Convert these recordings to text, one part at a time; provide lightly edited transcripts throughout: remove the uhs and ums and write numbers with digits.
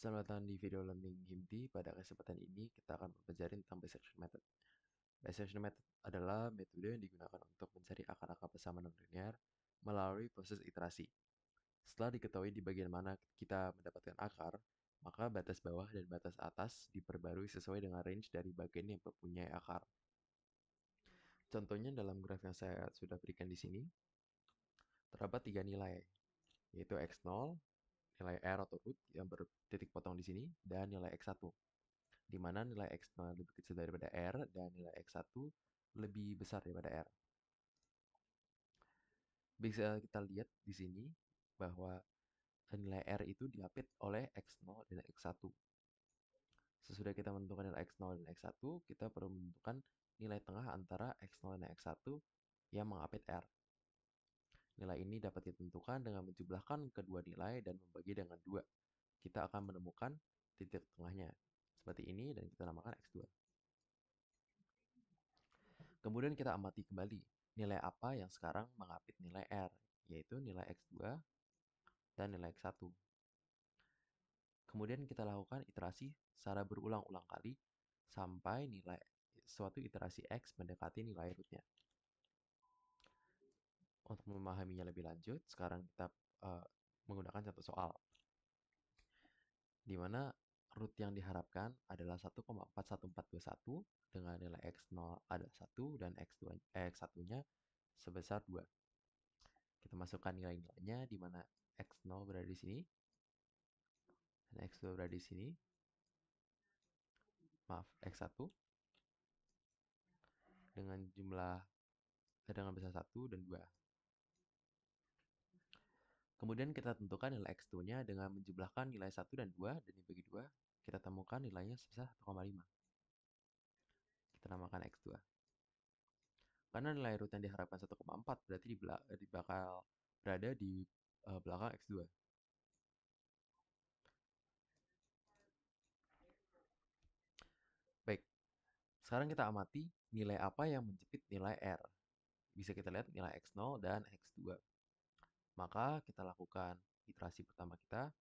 Selamat datang di video learning Himti. Pada kesempatan ini kita akan mempelajari tentang bisection method. Bisection method adalah metode yang digunakan untuk mencari akar-akar persamaan non-linear melalui proses iterasi. Setelah diketahui di bagian mana kita mendapatkan akar, maka batas bawah dan batas atas diperbarui sesuai dengan range dari bagian yang mempunyai akar. Contohnya dalam graf yang saya sudah berikan di sini, terdapat tiga nilai, yaitu x0, nilai r atau root yang bertitik potong di sini, dan nilai x1. Di mana nilai x0 lebih kecil daripada r dan nilai x1 lebih besar daripada r. Bisa kita lihat di sini bahwa nilai r itu diapit oleh x0 dan x1. Sesudah kita menentukan nilai x0 dan x1, kita perlu menentukan nilai tengah antara x0 dan x1 yang mengapit r. Nilai ini dapat ditentukan dengan menjumlahkan kedua nilai dan membagi dengan 2. Kita akan menemukan titik tengahnya. Seperti ini dan kita namakan x2. Kemudian kita amati kembali nilai apa yang sekarang mengapit nilai R, yaitu nilai X2 dan nilai X1. Kemudian kita lakukan iterasi secara berulang-ulang kali sampai nilai suatu iterasi X mendekati nilai rootnya. Untuk memahaminya lebih lanjut, sekarang kita menggunakan contoh soal, di mana root yang diharapkan adalah 1,41421 dengan nilai X0 adalah 1 dan X1-nya sebesar 2. Kita masukkan nilai-nilainya di mana X0 berada di sini dan X2 berada di sini. Maaf, X1 dengan besar 1 dan 2. Kemudian kita tentukan nilai X2-nya dengan menjumlahkan nilai 1 dan 2 dan dibagi 2, kita temukan nilainya sebesar 1,5. Kita namakan X2. Karena nilai root yang diharapkan 1,4 berarti bakal berada di belakang X2. Baik, sekarang kita amati nilai apa yang menjepit nilai R. Bisa kita lihat nilai X0 dan X2. Maka kita lakukan iterasi pertama kita,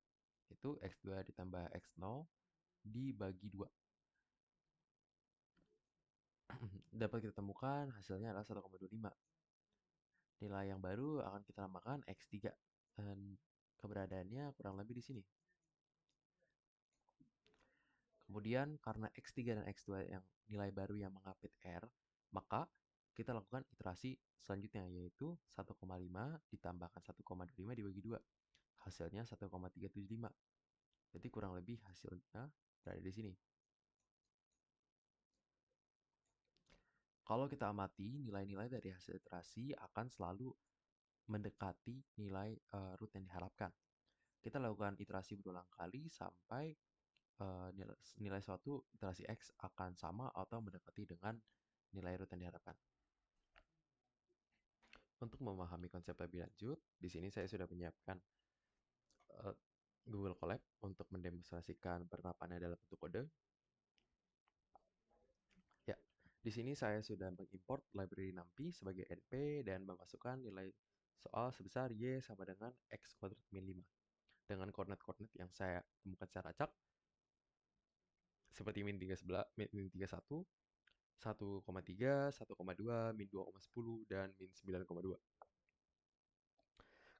yaitu X2 ditambah X0 dibagi 2. Dapat kita temukan hasilnya adalah 1,25. Nilai yang baru akan kita namakan X3 dan keberadaannya kurang lebih di sini. Kemudian karena X3 dan X2 yang nilai baru yang mengapit R, maka kita lakukan iterasi selanjutnya, yaitu 1,5 ditambahkan 1,25 dibagi 2. Hasilnya 1,375. Jadi kurang lebih hasilnya berada di sini. Kalau kita amati, nilai-nilai dari hasil iterasi akan selalu mendekati nilai root yang diharapkan. Kita lakukan iterasi berulang kali sampai nilai suatu iterasi X akan sama atau mendekati dengan nilai root yang diharapkan. Untuk memahami konsep lebih lanjut, di sini saya sudah menyiapkan Google Colab untuk mendemonstrasikan penerapannya dalam bentuk kode. Ya, di sini saya sudah mengimport library NumPy sebagai NP dan memasukkan nilai soal sebesar Y sama dengan X kuadrat min 5 dengan koordinat-koordinat yang saya temukan secara acak seperti min 3, min 31, 1,3, 1,2, min 2,10, dan min 9,2.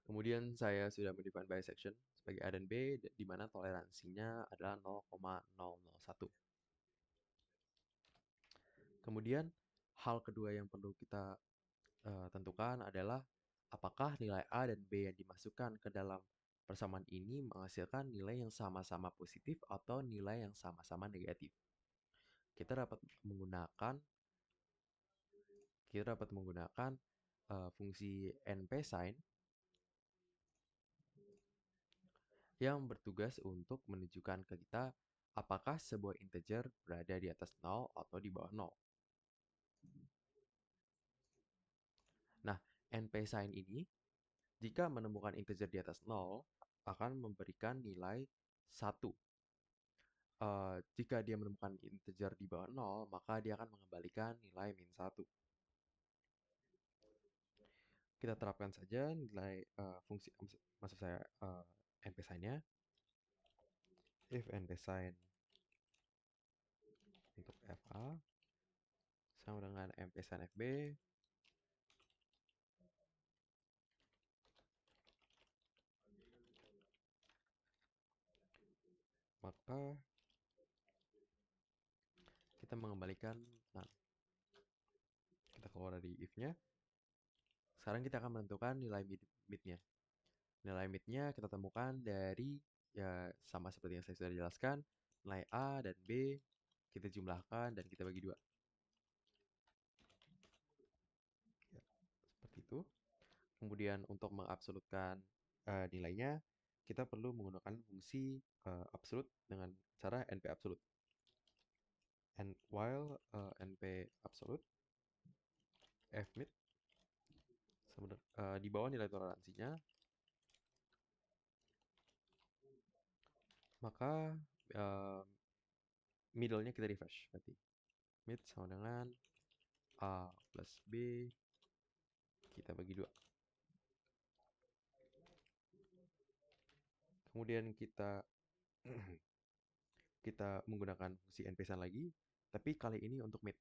Kemudian saya sudah mendefine bisection sebagai A dan B, di mana toleransinya adalah 0,001. Kemudian hal kedua yang perlu kita tentukan adalah apakah nilai A dan B yang dimasukkan ke dalam persamaan ini menghasilkan nilai yang sama-sama positif atau nilai yang sama-sama negatif. Kita dapat menggunakan fungsi npSign yang bertugas untuk menunjukkan ke kita apakah sebuah integer berada di atas 0 atau di bawah 0. Nah, npSign ini jika menemukan integer di atas 0 akan memberikan nilai 1. Jika dia menemukan integer di bawah 0, maka dia akan mengembalikan nilai min 1. Kita terapkan saja nilai fungsi, maksud saya npSign-nya. if np sign untuk fa sama dengan np sin fb, maka kita mengembalikan, nah kita keluar dari if-nya. Sekarang kita akan menentukan nilai mid-nya. Nilai mid-nya kita temukan dari, ya sama seperti yang saya sudah jelaskan, nilai A dan B kita jumlahkan dan kita bagi dua. Ya, seperti itu. Kemudian untuk mengabsolutkan nilainya, kita perlu menggunakan fungsi absolute dengan cara np absolute. And while np absolute f mid di bawah nilai toleransinya, maka middle-nya kita refresh. Berarti mid sama dengan A plus B kita bagi dua. Kemudian kita kita menggunakan fungsi npsan lagi, tapi kali ini untuk mid.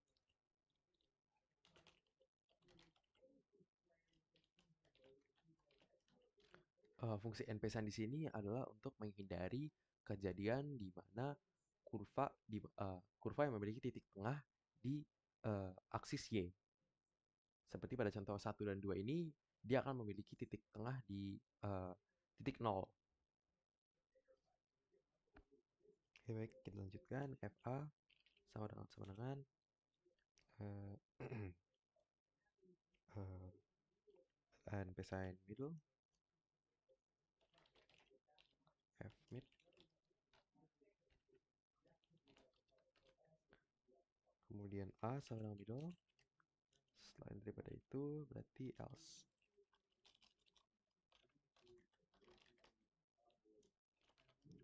Fungsi npsan di sini adalah untuk menghindari kejadian di mana kurva yang memiliki titik tengah di aksis y. Seperti pada contoh 1 dan 2 ini, dia akan memiliki titik tengah di titik 0. Oke, baik, kita lanjutkan. FA sama dengan uh, NP sign middle, F mid, kemudian A sama dengan middle. Selain daripada itu, berarti else.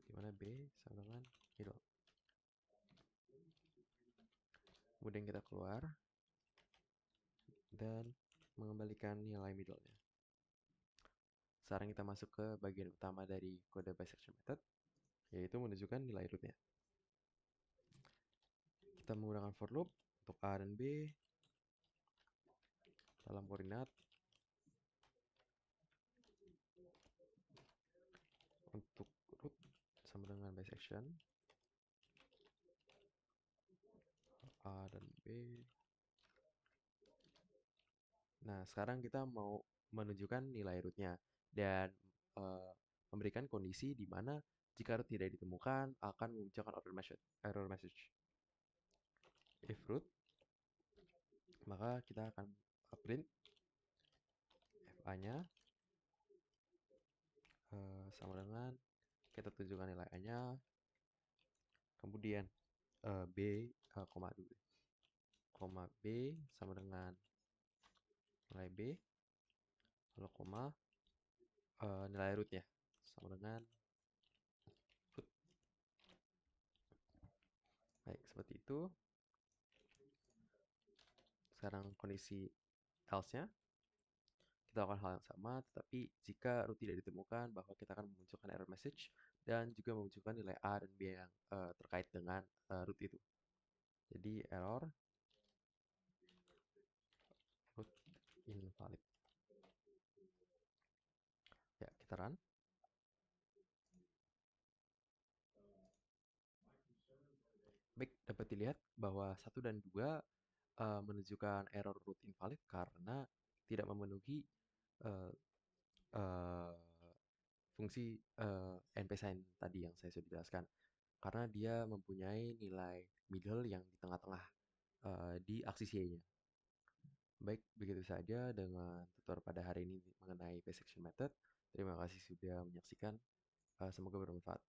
Dimana B sama dengan middle. Kemudian kita keluar dan mengembalikan nilai middle-nya. Sekarang kita masuk ke bagian utama dari kode bisection method, yaitu menunjukkan nilai root-nya. Kita menggunakan for loop untuk A dan B dalam koordinat untuk root sama dengan bisection A dan B. Nah, sekarang kita mau menunjukkan nilai root-nya dan memberikan kondisi di mana jika root tidak ditemukan akan memunculkan error message. If root, maka kita akan print fa-nya sama dengan kita tunjukkan nilai a-nya, kemudian b, koma b sama dengan nilai b, lalu koma nilai root-nya sama dengan root. Baik, seperti itu. Sekarang kondisi else-nya, kita lakukan hal yang sama, tetapi jika root tidak ditemukan, bahwa kita akan memunculkan error message dan juga memunculkan nilai A dan B yang terkait dengan root itu. Jadi error root invalid. Ya, kita run. Baik, dapat dilihat bahwa 1 dan 2 menunjukkan error root invalid karena tidak memenuhi uh, uh, fungsi npsign tadi yang saya sudah jelaskan. Karena dia mempunyai nilai middle yang di tengah-tengah di aksis Y-nya. Baik, begitu saja dengan tutor pada hari ini mengenai bisection method. Terima kasih sudah menyaksikan. Semoga bermanfaat.